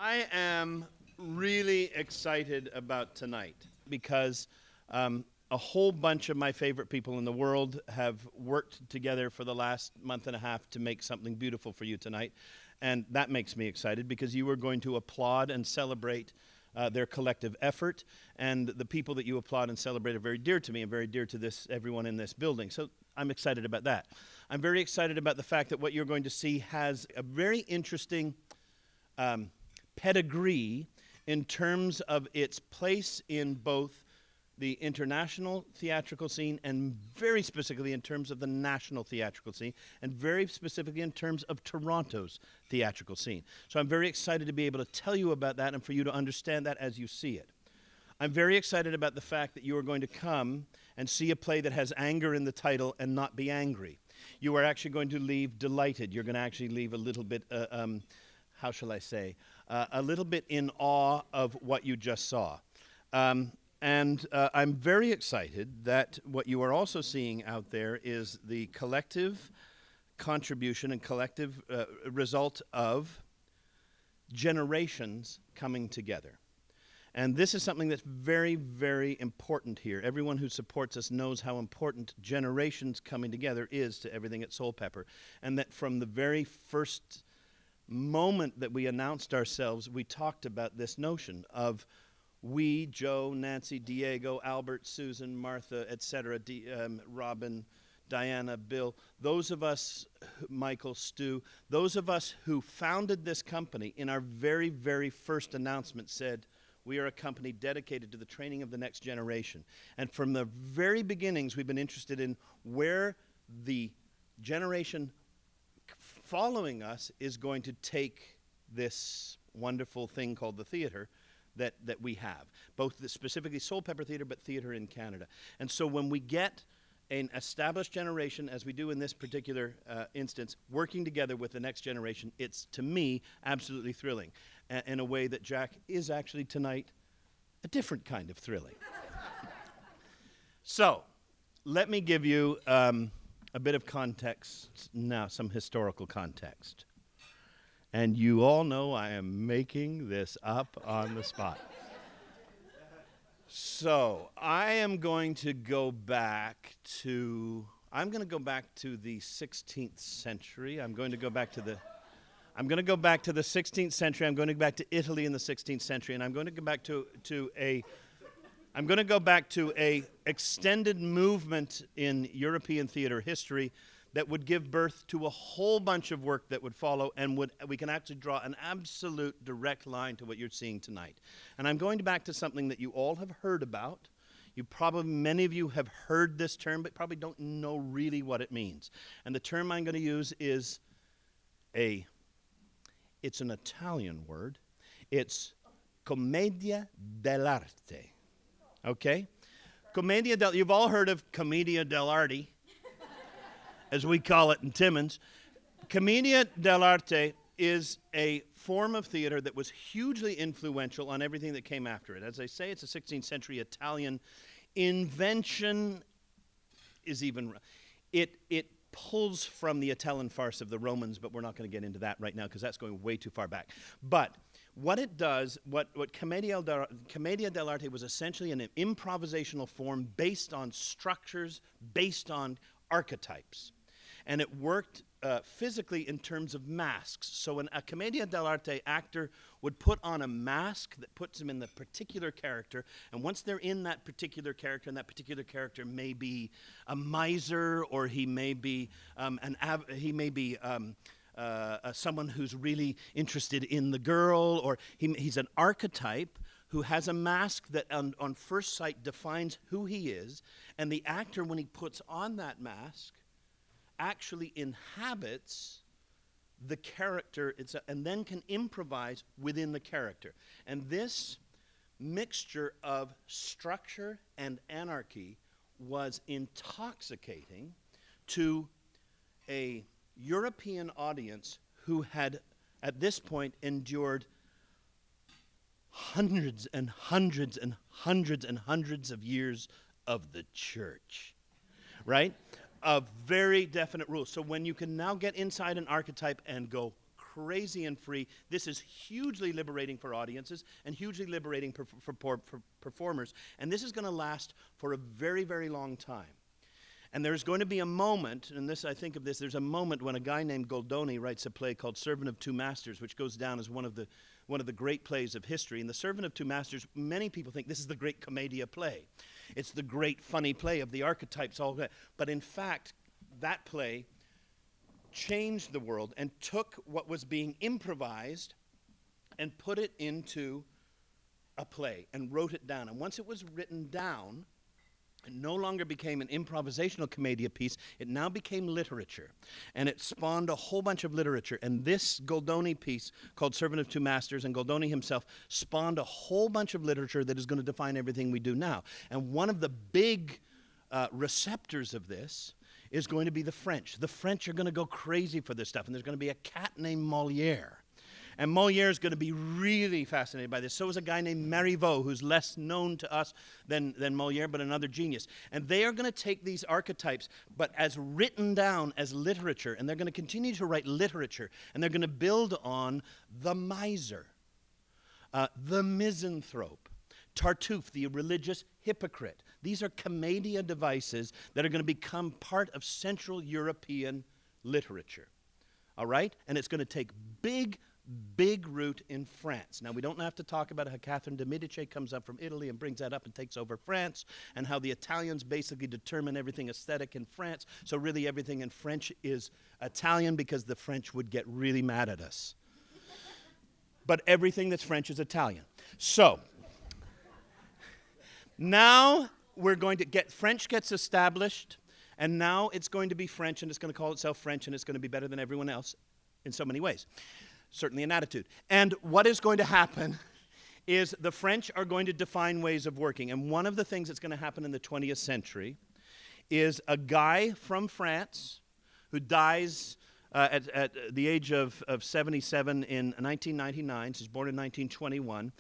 I am really excited about tonight because a whole bunch of my favorite people in the world have worked together for the last month and a half to make something beautiful for you tonight. And that makes me excited because you are going to applaud and celebrate their collective effort. And the people that you applaud and celebrate are very dear to me and very dear to everyone in this building. So I'm excited about that. I'm very excited about the fact that what you're going to see has a very interesting pedigree in terms of its place in both the international theatrical scene and very specifically in terms of the national theatrical scene and very specifically in terms of Toronto's theatrical scene. So I'm very excited to be able to tell you about that and for you to understand that as you see it. I'm very excited about the fact that you are going to come and see a play that has anger in the title and not be angry. You are actually going to leave delighted. You're going to actually leave a little bit, how shall I say, a little bit in awe of what you just saw. And I'm very excited that what you are also seeing out there is the collective contribution and collective result of generations coming together. And this is something that's very, very important here. Everyone who supports us knows how important generations coming together is to everything at Soulpepper. And that from the very first moment that we announced ourselves, we talked about this notion of we, Joe, Nancy, Diego, Albert, Susan, Martha, etc., Robin, Diana, Bill, those of us, Michael, Stu, those of us who founded this company in our very, very first announcement said, we are a company dedicated to the training of the next generation. And from the very beginnings, we've been interested in where the generation following us is going to take this wonderful thing called the theater that we have, both specifically Soulpepper Theater, but theater in Canada. And so when we get an established generation, as we do in this particular instance, working together with the next generation, it's, to me, absolutely thrilling. In a way that Jack is actually tonight a different kind of thrilling. So, let me give you a bit of context now, some historical context. And you all know I am making this up on the spot. So, I am going to go back to the 16th century. I'm going to go back to the 16th century. I'm going to go back to Italy in the 16th century, and I'm going to go back to a extended movement in European theater history that would give birth to a whole bunch of work that would follow, and we can actually draw an absolute direct line to what you're seeing tonight. And I'm going back to something that you all have heard about. Many of you have heard this term, but probably don't know really what it means. And the term I'm going to use is it's an Italian word. It's commedia dell'arte. Okay? You've all heard of commedia dell'arte, as we call it in Timmins. Commedia dell'arte is a form of theater that was hugely influential on everything that came after it. As I say, it's a 16th century Italian invention. It pulls from the Italian farce of the Romans, but we're not going to get into that right now because that's going way too far back. But what it does, what commedia dell'arte was essentially an improvisational form based on structures, based on archetypes. And it worked physically in terms of masks. So a commedia dell'arte actor would put on a mask that puts them in the particular character, and once they're in that particular character, and that particular character may be a miser, or he may be someone who's really interested in the girl, or he's an archetype who has a mask that on first sight defines who he is, and the actor, when he puts on that mask, actually inhabits the character and then can improvise within the character. And this mixture of structure and anarchy was intoxicating to a European audience who had, at this point, endured hundreds and hundreds and hundreds and hundreds of years of the church, right? Of very definite rules. So when you can now get inside an archetype and go crazy and free. This is hugely liberating for audiences and hugely liberating for performers. And this is going to last for a very, very long time. And there's going to be a moment, and this I think of this, there's a moment when a guy named Goldoni writes a play called Servant of Two Masters, which goes down as one of the great plays of history. And The Servant of Two Masters, many people think this is the great commedia play. It's the great funny play of the archetypes, all that. But in fact, that play changed the world and took what was being improvised and put it into a play and wrote it down. And once it was written down, it no longer became an improvisational commedia piece. It now became literature. And it spawned a whole bunch of literature. And this Goldoni piece called Servant of Two Masters, and Goldoni himself, spawned a whole bunch of literature that is going to define everything we do now. And one of the big receptors of this is going to be the French. The French are going to go crazy for this stuff. And there's going to be a cat named Molière. And Molière is going to be really fascinated by this. So is a guy named Marivaux, who's less known to us than Molière, but another genius. And they are going to take these archetypes, but as written down as literature, and they're going to continue to write literature, and they're going to build on the miser, the misanthrope, Tartuffe, the religious hypocrite. These are commedia devices that are going to become part of Central European literature. All right? And it's going to take big root in France. Now, we don't have to talk about how Catherine de Medici comes up from Italy and brings that up and takes over France, and how the Italians basically determine everything aesthetic in France. So really everything in French is Italian because the French would get really mad at us. But everything that's French is Italian. So, now we're going to get, French gets established, and now it's going to be French, and it's going to call itself French, and it's going to be better than everyone else in so many ways. Certainly an attitude. And what is going to happen is the French are going to define ways of working. And one of the things that's going to happen in the 20th century is a guy from France who dies at the age of 77 in 1999. He's born in 1921.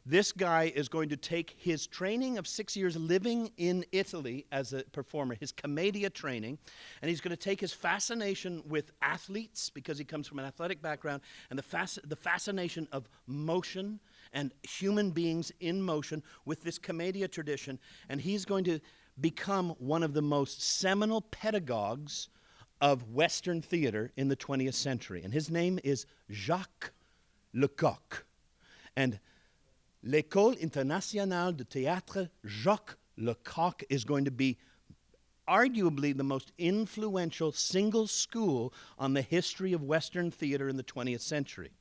This guy is going to take his training of 6 years living in Italy as a performer, his commedia training, and he's going to take his fascination with athletes, because he comes from an athletic background, and the fascination of motion and human beings in motion with this commedia tradition, and he's going to become one of the most seminal pedagogues of Western theater in the 20th century. And his name is Jacques Lecoq. And L'École Internationale de Théâtre Jacques Lecoq is going to be arguably the most influential single school on the history of Western theater in the 20th century.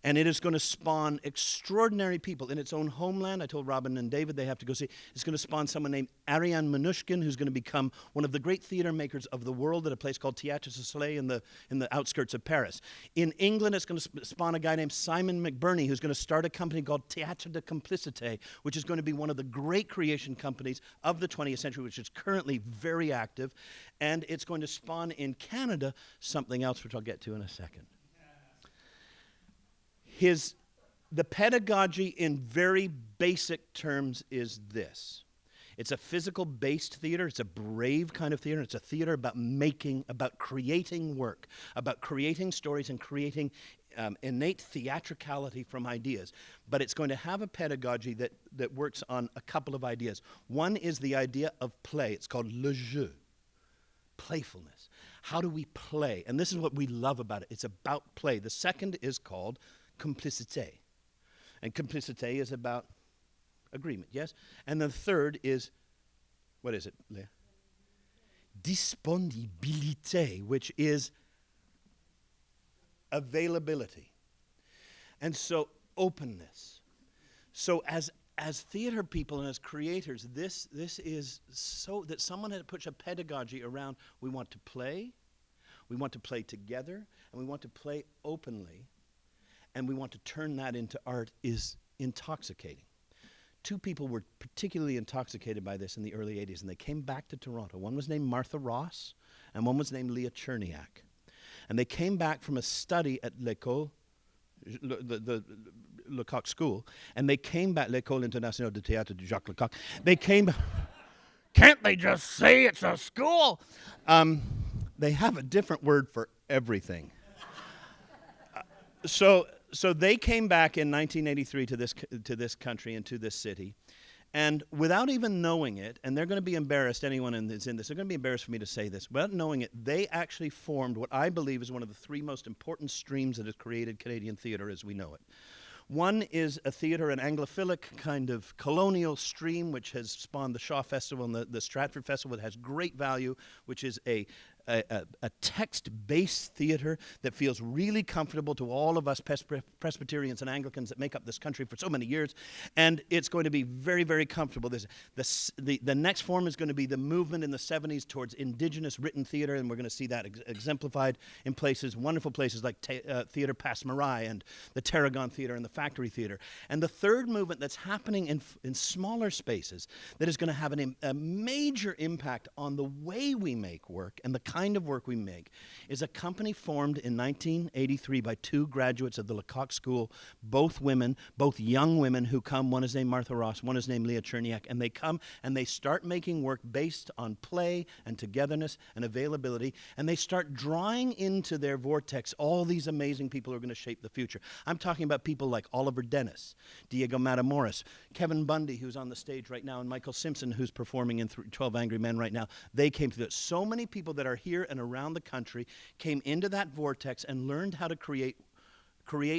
And it is going to spawn extraordinary people in its own homeland. I told Robin and David they have to go see. It's going to spawn someone named Ariane Mnouchkine, who's going to become one of the great theater makers of the world at a place called Théâtre du Soleil in the outskirts of Paris. In England, it's going to spawn a guy named Simon McBurney, who's going to start a company called Théâtre de Complicité, which is going to be one of the great creation companies of the 20th century, which is currently very active. And it's going to spawn in Canada something else, which I'll get to in a second. The pedagogy in very basic terms is this. It's a physical-based theater. It's a brave kind of theater. It's a theater about about creating work, about creating stories and creating innate theatricality from ideas. But it's going to have a pedagogy that works on a couple of ideas. One is the idea of play. It's called le jeu, playfulness. How do we play? And this is what we love about it. It's about play. The second is called complicité. And complicité is about agreement, yes? And the third is, what is it, Leah? Disponibilité, which is availability. And so openness. So as theater people and as creators, this is so that someone had put a pedagogy around, we want to play together, and we want to play openly. And we want to turn that into art is intoxicating. Two people were particularly intoxicated by this in the early 80s, and they came back to Toronto. One was named Martha Ross, and one was named Leah Cherniak. And they came back from a study at L'École, the Lecoq School, and they came back, L'École Internationale de Théâtre de Jacques Lecoq. They came, can't they just say it's a school? They have a different word for everything. So they came back in 1983 to this country and to this city, and without even knowing it, and they're going to be embarrassed, anyone that's in this, they're going to be embarrassed for me to say this, without knowing it, they actually formed what I believe is one of the three most important streams that has created Canadian theatre as we know it. One is a theatre, an Anglophilic kind of colonial stream, which has spawned the Shaw Festival and the Stratford Festival that has great value, which is a text-based theatre that feels really comfortable to all of us Presbyterians and Anglicans that make up this country for so many years, and it's going to be very, very comfortable. The next form is going to be the movement in the 70s towards Indigenous written theatre, and we're going to see that exemplified in places, wonderful places like Theatre Passe Muraille and the Tarragon Theatre and the Factory Theatre. And the third movement that's happening in smaller spaces that is going to have a major impact on the way we make work and the kind of work we make is a company formed in 1983 by two graduates of the Lecoq School, both women, both young women who come. One is named Martha Ross, one is named Leah Cherniak, and they come and they start making work based on play and togetherness and availability, and they start drawing into their vortex all these amazing people who are going to shape the future. I'm talking about people like Oliver Dennis, Diego Matamoros, Kevin Bundy, who's on the stage right now, and Michael Simpson, who's performing in 12 Angry Men right now. They came through it. So many people that are here and around the country came into that vortex and learned how to create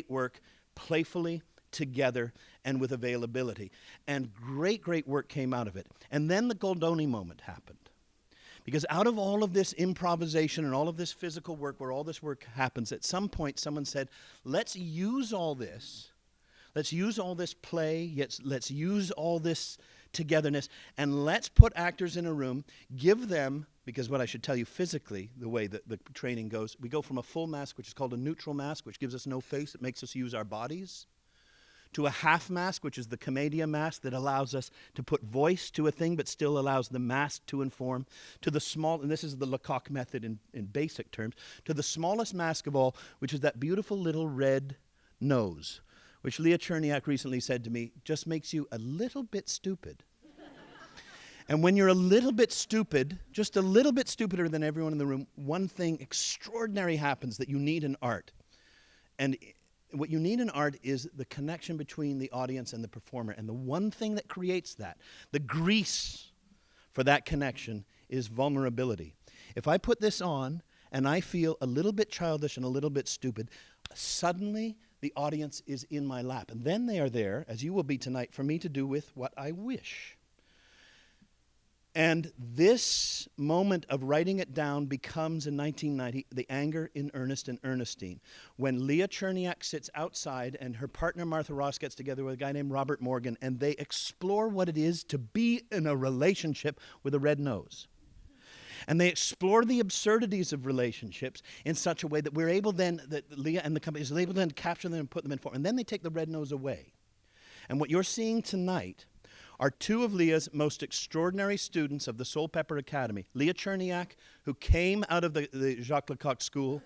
work playfully, together, and with availability. And great, great work came out of it. And then the Goldoni moment happened. Because out of all of this improvisation and all of this physical work, where all this work happens, at some point someone said, let's use all this. Let's use all this play, yet let's use all this togetherness, and let's put actors in a room, give them, because what I should tell you physically, the way that the training goes, we go from a full mask, which is called a neutral mask, which gives us no face, it makes us use our bodies, to a half mask, which is the commedia mask that allows us to put voice to a thing but still allows the mask to inform, to the small, and this is the Lecoq method in basic terms, to the smallest mask of all, which is that beautiful little red nose, which Leah Cherniak recently said to me, just makes you a little bit stupid. And when you're a little bit stupid, just a little bit stupider than everyone in the room, one thing extraordinary happens that you need in art. And what you need in art is the connection between the audience and the performer. And the one thing that creates that, the grease for that connection, is vulnerability. If I put this on and I feel a little bit childish and a little bit stupid, suddenly the audience is in my lap. And then they are there, as you will be tonight, for me to do with what I wish. And this moment of writing it down becomes, in 1990, the anger in Ernest and Ernestine. When Leah Cherniak sits outside and her partner Martha Ross gets together with a guy named Robert Morgan, and they explore what it is to be in a relationship with a red nose. And they explore the absurdities of relationships in such a way that we're able then, that Leah and the company is able then to capture them and put them in form. And then they take the red nose away. And what you're seeing tonight are two of Leah's most extraordinary students of the Soulpepper Academy. Leah Cherniak, who came out of the Jacques Lecoq School,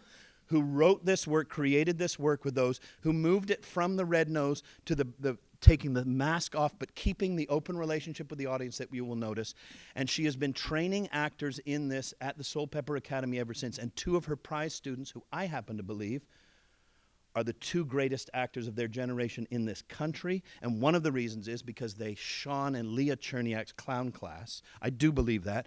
who wrote this work, created this work with those, who moved it from the red nose to the taking the mask off, but keeping the open relationship with the audience that you will notice. And she has been training actors in this at the Soulpepper Academy ever since. And two of her prize students, who I happen to believe are the two greatest actors of their generation in this country. And one of the reasons is because they shone in Leah Cherniak's clown class. I do believe that.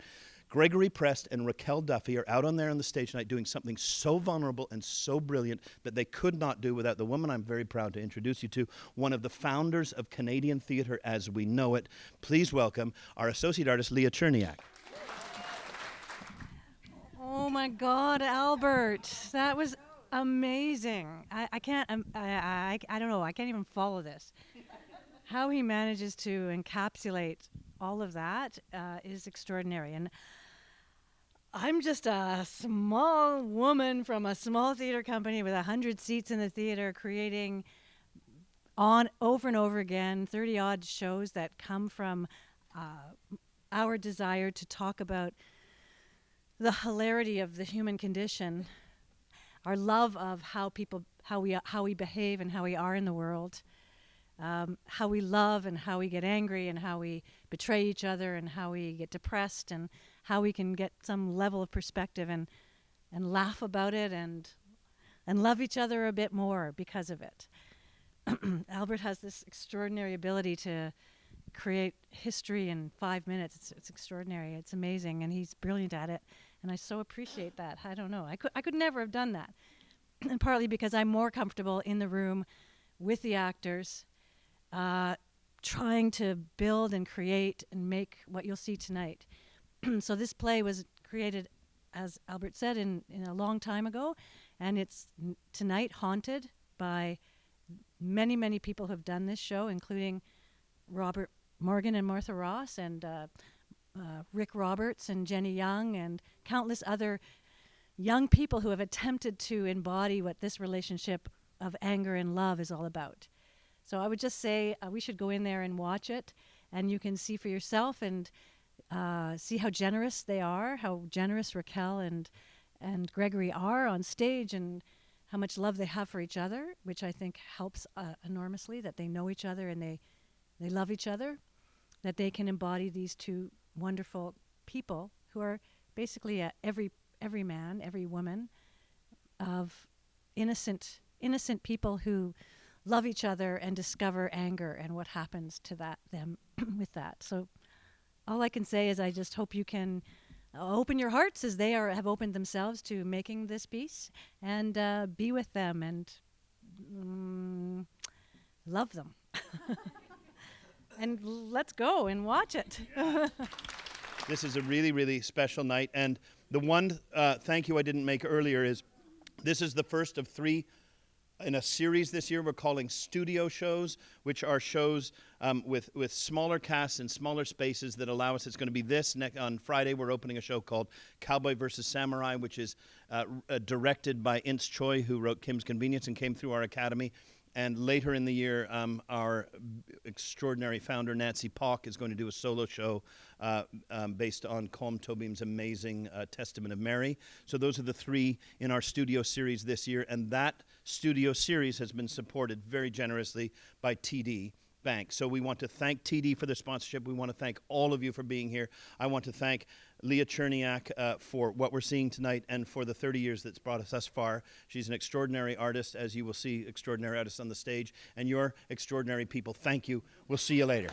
Gregory Prest and Raquel Duffy are out on there on the stage tonight doing something so vulnerable and so brilliant that they could not do without the woman I'm very proud to introduce you to, one of the founders of Canadian theatre as we know it. Please welcome our associate artist, Leah Cherniak. Oh my God, Albert, that was amazing. I can't, I don't know, I can't even follow this. How he manages to encapsulate all of that is extraordinary. And I'm just a small woman from a small theater company with 100 seats in the theater, creating on over and over again 30-odd shows that come from our desire to talk about the hilarity of the human condition, our love of how we behave and how we are in the world, how we love and how we get angry and how we betray each other and how we get depressed and how we can get some level of perspective and laugh about it and and love each other a bit more because of it. Albert has this extraordinary ability to create history in 5 minutes. It's extraordinary. It's amazing, and he's brilliant at it. And I so appreciate that. I don't know. I could never have done that. And partly because I'm more comfortable in the room with the actors, trying to build and create and make what you'll see tonight. So this play was created, as Albert said, in a long time ago, and it's tonight haunted by many, many people who have done this show, including Robert Morgan and Martha Ross, and Rick Roberts and Jenny Young, and countless other young people who have attempted to embody what this relationship of anger and love is all about. So I would just say we should go in there and watch it, and you can see for yourself and see how generous they are, how generous Raquel and Gregory are on stage, and how much love they have for each other, which I think helps enormously, that they know each other and they love each other, that they can embody these two wonderful people who are basically every man, every woman, of innocent people who love each other and discover anger and what happens to them with that. So all I can say is I just hope you can open your hearts as they have opened themselves to making this piece, and be with them and love them. And let's go and watch it. This is a really, really special night. And the one thank you I didn't make earlier is this is the first of 3 in a series this year we're calling studio shows, which are shows with smaller casts and smaller spaces that allow us. It's going to be this on Friday. We're opening a show called Cowboy vs. Samurai, which is directed by Ince Choi, who wrote Kim's Convenience and came through our academy. And later in the year, our extraordinary founder, Nancy Pock, is going to do a solo show based on Colm Tobin's amazing Testament of Mary. So those are the 3 in our studio series this year. And that studio series has been supported very generously by TD Bank. So we want to thank TD for their sponsorship. We want to thank all of you for being here. I want to thank Leah Cherniak for what we're seeing tonight and for the 30 years that's brought us thus far. She's an extraordinary artist, as you will see extraordinary artists on the stage, and you're extraordinary people. Thank you. We'll see you later.